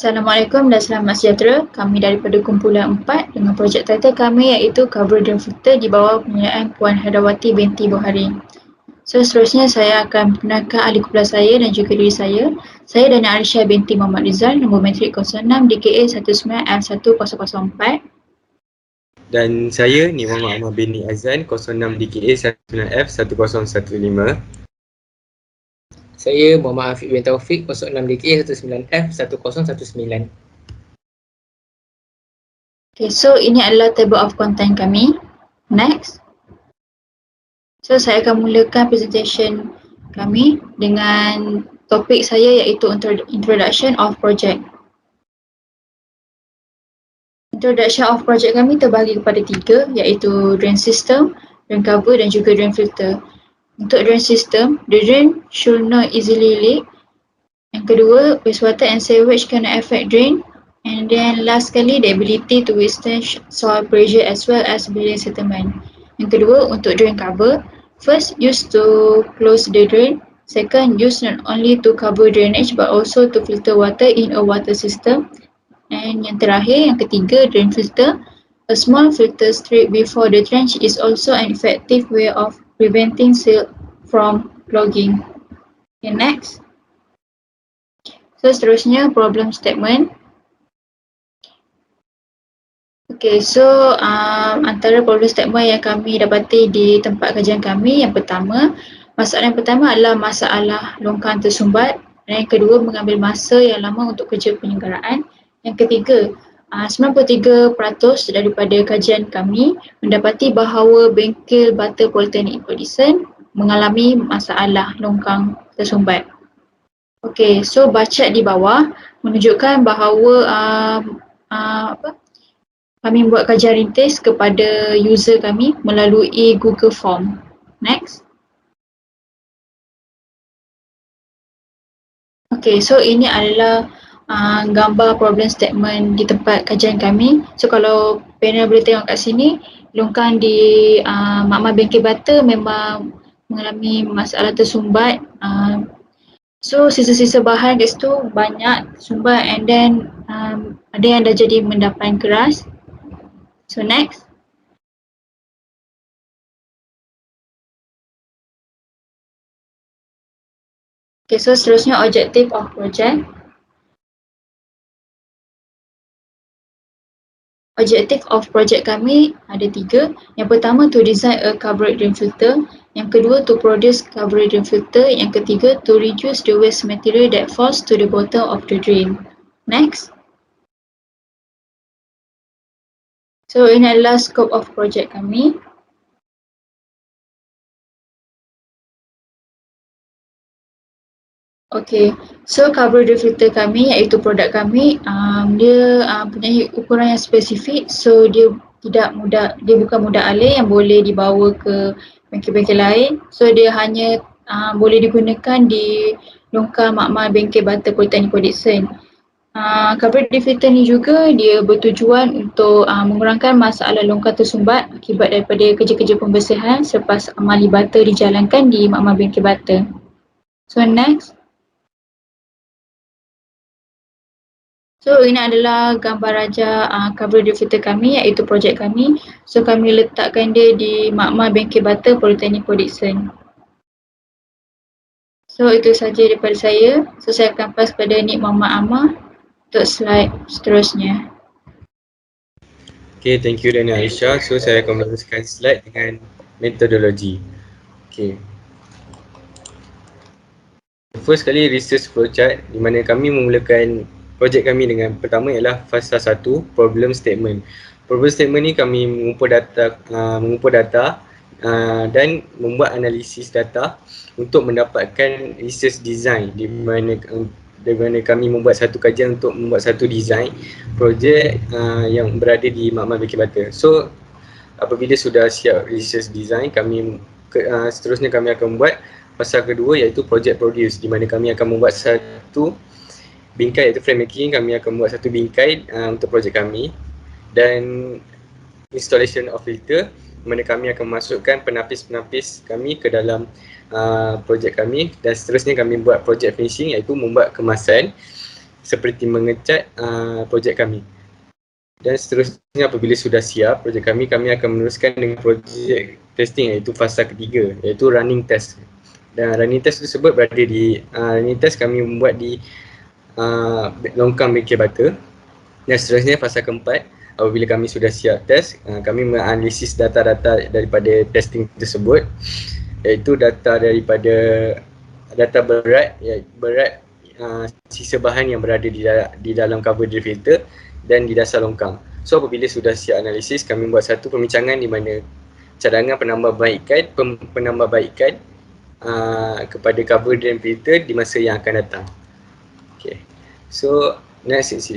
Assalamualaikum dan selamat sejahtera. Kami daripada kumpulan 4 dengan projek title kami iaitu Cover Drain Filter di bawah penilaian Puan Hedawati binti Buhari. So seterusnya saya akan memperkenalkan ahli kumpulan saya dan juga diri saya. Saya Dana Arisha binti Muhammad Rizal, nombor matrik 06 DKA 19L1004. Dan saya ni Muhammad Ahmad bin Azan 06 DKA 19F1015. Saya Muhammad Afiq bin Taufik 06 DKA 19F1019. Okay, so ini adalah table of content kami. Next. So saya akan mulakan presentation kami dengan topik saya iaitu Introduction of Project. Introduction of project kami terbahagi kepada 3 iaitu drain system, drain cover dan juga drain filter. Untuk drain system, the drain should not easily leak. Yang kedua, wastewater and sewage cannot affect drain. And then last sekali, the ability to withstand soil pressure as well as building settlement. Yang kedua, untuk drain cover, first used to close the drain. Second, used not only to cover drainage but also to filter water in a water system. And yang terakhir, yang ketiga, drain filter. A small filter strip before the trench is also an effective way of preventing silt from clogging. Okay, next. So seterusnya, problem statement. Okay, so antara problem statement yang kami dapati di tempat kajian kami, yang pertama, masalah yang pertama adalah masalah longkang tersumbat. Dan yang kedua, mengambil masa yang lama untuk kerja penyelenggaraan. Yang ketiga, 93% daripada kajian kami mendapati bahawa bengkel bata Politeknik Edison mengalami masalah longkang tersumbat. Okey, so bacat di bawah menunjukkan bahawa kami buat kajian rintis kepada user kami melalui Google Form. Next. Okey, so ini adalah gambar problem statement di tempat kajian kami. So kalau panel boleh tengok kat sini, longkang di makmal bengkel bata memang mengalami masalah tersumbat. So sisa-sisa bahan kat situ banyak tersumbat and then ada yang dah jadi mendapan keras. So next. Okay, so seterusnya objective of project. Objective of project kami ada 3. Yang pertama, to design a covered drain filter. Yang kedua, to produce covered drain filter. Yang ketiga, to reduce the waste material that falls to the bottom of the drain. Next. So ini adalah scope of project kami. Okay, so cover drain filter kami iaitu produk kami, dia punya ukuran yang spesifik, so dia bukan mudah alih yang boleh dibawa ke bengkel-bengkel lain. So dia hanya boleh digunakan di longkang makmal bengkel bata Politeknik Edison. Cover drain filter ni juga dia bertujuan untuk mengurangkan masalah longkang tersumbat akibat daripada kerja-kerja pembersihan selepas amali bata dijalankan di makmal bengkel bata. So next. So ini adalah gambar raja cover drain filter kami iaitu projek kami. So kami letakkan dia di makmal bengkel bata Politeknik Edison. So itu saja daripada saya. So saya akan pass kepada Nik Muhammad Amar untuk slide seterusnya. Okay, thank you Dana Aisyah. So saya akan meneruskan slide dengan metodologi. Okay. First kali research flowchart di mana kami memulakan projek kami dengan pertama ialah fasa 1, problem statement. Problem statement ni kami mengumpul data dan membuat analisis data untuk mendapatkan research design di mana kami membuat satu kajian untuk membuat satu design projek yang berada di makmal bengkel bata. So apabila sudah siap research design, seterusnya kami akan membuat fasa kedua iaitu project produce di mana kami akan membuat satu bingkai iaitu frame making. Kami akan buat satu bingkai untuk projek kami dan installation of filter di mana kami akan masukkan penapis-penapis kami ke dalam projek kami dan seterusnya kami buat project finishing iaitu membuat kemasan seperti mengecat projek kami. Dan seterusnya apabila sudah siap projek kami akan meneruskan dengan projek testing, iaitu fasa ketiga, iaitu running test. Dan running test tersebut berada di running test kami membuat di longkang bengkel bata. Dan seterusnya fasa keempat, apabila kami sudah siap test, kami menganalisis data-data daripada testing tersebut, iaitu data daripada data berat, sisa bahan yang berada di dalam cover drill filter dan di dasar longkang. So apabila sudah siap analisis, kami buat satu pembincangan di mana cadangan penambahbaikan kepada cover drill filter di masa yang akan datang. Okay. So next is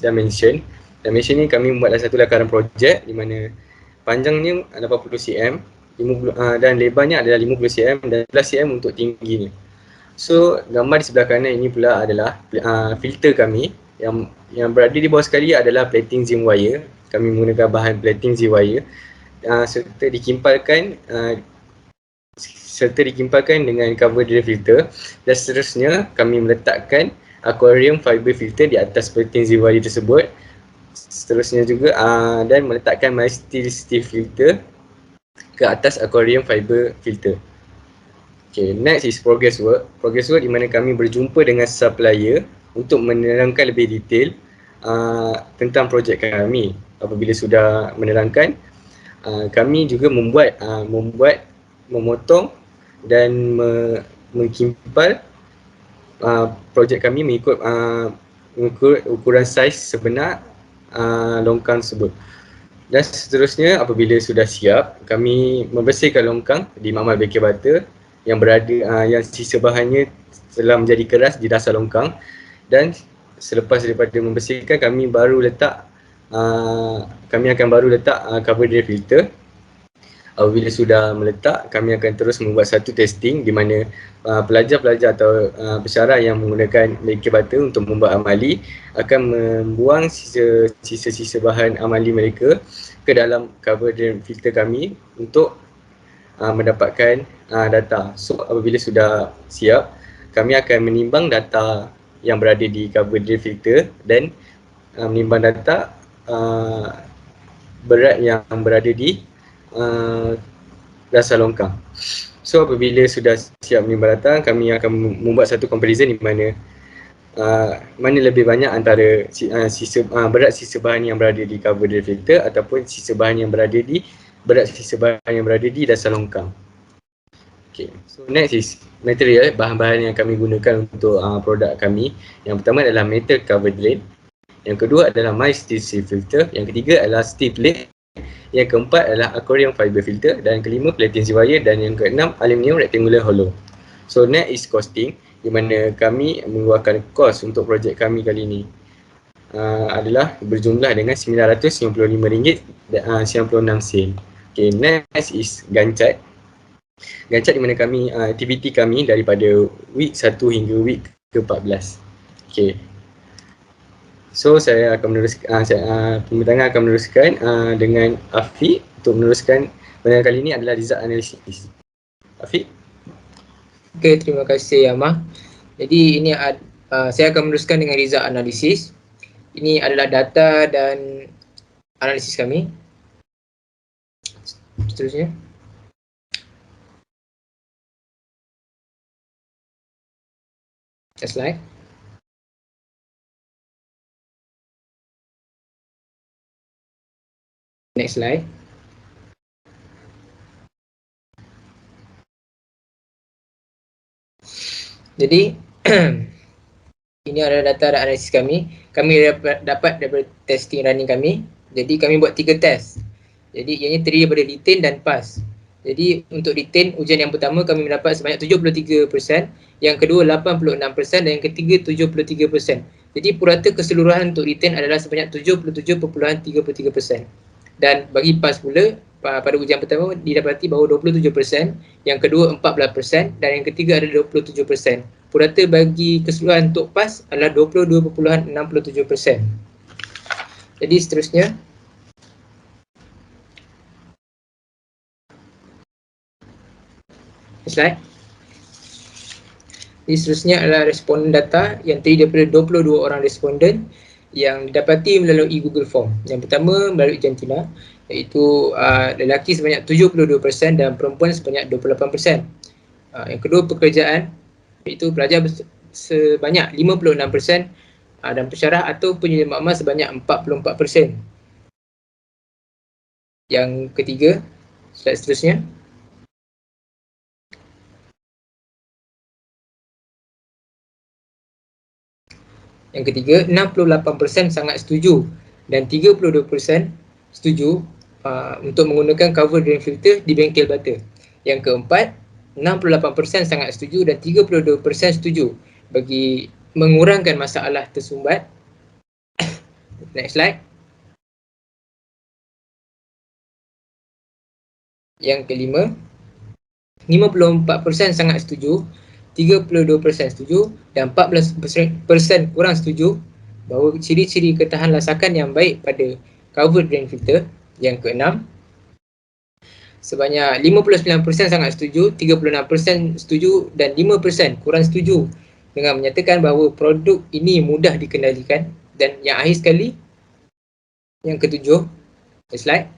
dimension. Dimension ni kami membuat satu lakaran projek di mana panjangnya 80 cm dan lebarnya adalah 50 cm dan 11 cm untuk tingginya. So gambar di sebelah kanan ini pula adalah filter kami yang berada di bawah sekali adalah plating zinc wire. Kami menggunakan bahan plating zinc wire serta dikimpalkan dengan cover drill filter, dan seterusnya kami meletakkan aquarium fiber filter di atas plating zinc wire tersebut. Seterusnya juga dan meletakkan mild steel filter ke atas aquarium fiber filter. Okay, next is progress work. Progress work di mana kami berjumpa dengan supplier untuk menerangkan lebih detail tentang projek kami. Apabila sudah menerangkan, kami juga memotong dan mengkimpal projek kami mengikut ukuran saiz sebenar longkang tersebut. Dan seterusnya apabila sudah siap, kami membersihkan longkang di makmal bengkel bata yang yang sisa bahannya telah menjadi keras di dasar longkang, dan selepas daripada membersihkan kami akan baru letak cover drill filter. Apabila sudah meletak, kami akan terus membuat satu testing di mana pelajar-pelajar atau pesara yang menggunakan bengkel bata untuk membuat amali akan membuang sisa-sisa bahan amali mereka ke dalam cover drill filter kami untuk mendapatkan data. So apabila sudah siap, kami akan menimbang data yang berada di cover drill filter dan menimbang data berat yang berada di dasar longkang. So apabila sudah siap menimbang data, kami akan membuat satu comparison di mana mana lebih banyak antara berat sisa bahan yang berada di cover drill filter ataupun sisa bahan yang berada di dasar longkang. Okay. So next is material, bahan-bahan yang kami gunakan untuk produk kami. Yang pertama adalah metal cover drain. Yang kedua adalah mild steel filter. Yang ketiga adalah steel plate. Yang keempat adalah aquarium fiber filter. Dan yang kelima plating zinc wire. Dan yang keenam aluminium rectangular hollow. So next is costing, di mana kami mengeluarkan kos untuk projek kami kali ini adalah berjumlah dengan RM955.96. Okay, next is gancat. Gancat di mana aktiviti kami daripada week 1 hingga week ke-14. Okay. So saya akan meneruskan, pembintangan akan meneruskan dengan Afiq untuk meneruskan. Pada kali ini adalah result analysis. Afiq. Okay, terima kasih Amah. Jadi ini saya akan meneruskan dengan result analysis. Ini adalah data dan analisis kami. Seterusnya. Next slide. Next slide. Jadi ini adalah data dan analisis kami. Kami dapat daripada testing running kami. Jadi kami buat 3 test. Jadi ianya terdiri daripada retain dan pass. Jadi untuk retain, ujian yang pertama kami mendapat sebanyak 73%, yang kedua 86% dan yang ketiga 73%. Jadi purata keseluruhan untuk retain adalah sebanyak 77.33%. Dan bagi pass pula, pada ujian pertama didapati bahawa 27%, yang kedua 14% dan yang ketiga ada 27%. Purata bagi keseluruhan untuk pass adalah 22.67%. Jadi seterusnya. Slide. Jadi seterusnya adalah responden data yang terdiri daripada 22 orang responden yang didapati melalui Google Form. Yang pertama melalui jantina, iaitu lelaki sebanyak 72% dan perempuan sebanyak 28%. Yang kedua pekerjaan, iaitu pelajar sebanyak 56% dan pensyarah atau penyedia maklumat sebanyak 44%. Yang ketiga, slide seterusnya. Yang ketiga, 68% sangat setuju dan 32% setuju untuk menggunakan cover drain filter di bengkel bata. Yang keempat, 68% sangat setuju dan 32% setuju bagi mengurangkan masalah tersumbat. Next slide. Yang kelima, 54% sangat setuju, 32% setuju dan 14% kurang setuju bahawa ciri-ciri ketahan lasakan yang baik pada cover drain filter. Yang keenam, sebanyak 59% sangat setuju, 36% setuju dan 5% kurang setuju dengan menyatakan bahawa produk ini mudah dikendalikan. Dan yang akhir sekali, yang ketujuh, slide,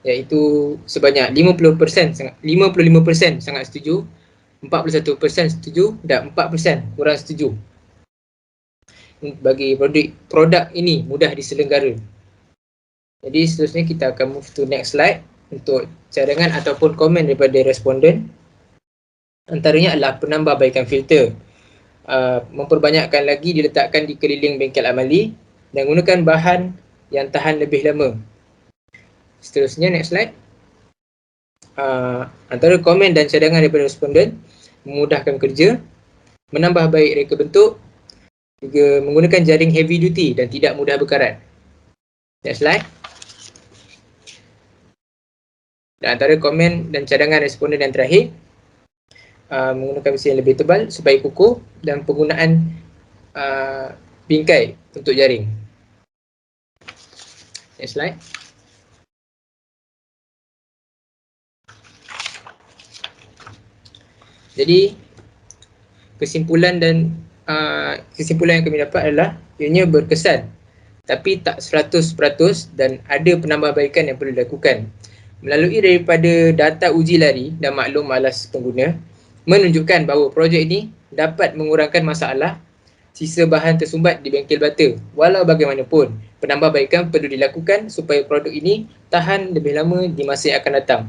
iaitu sebanyak 55% sangat setuju, 41% setuju dan 4% kurang setuju bagi produk ini mudah diselenggara. Jadi seterusnya kita akan move to next slide untuk cadangan ataupun komen daripada responden. Antaranya adalah penambahbaikan filter, memperbanyakkan lagi diletakkan di keliling bengkel amali dan gunakan bahan yang tahan lebih lama. Seterusnya next slide. Antara komen dan cadangan daripada responden, memudahkan kerja, menambah baik reka bentuk, juga menggunakan jaring heavy duty dan tidak mudah berkarat. Next slide. Dan antara komen dan cadangan responden yang terakhir, menggunakan besi yang lebih tebal supaya kukuh dan penggunaan bingkai untuk jaring. Next slide. Jadi kesimpulan yang kami dapat adalah ianya berkesan tapi tak 100% dan ada penambahbaikan yang perlu dilakukan. Melalui daripada data uji lari dan maklum malas pengguna menunjukkan bahawa projek ini dapat mengurangkan masalah sisa bahan tersumbat di bengkel bata. Walau bagaimanapun, penambahbaikan perlu dilakukan supaya produk ini tahan lebih lama di masa yang akan datang.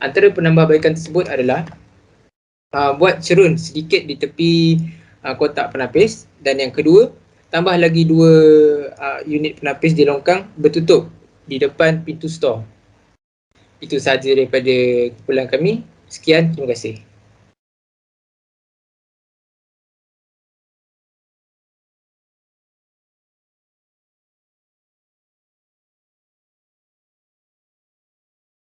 Antara penambahbaikan tersebut adalah buat cerun sedikit di tepi kotak penapis, dan yang kedua, tambah lagi 2 unit penapis di longkang bertutup di depan pintu store. Itu sahaja daripada kumpulan kami. Sekian, terima kasih.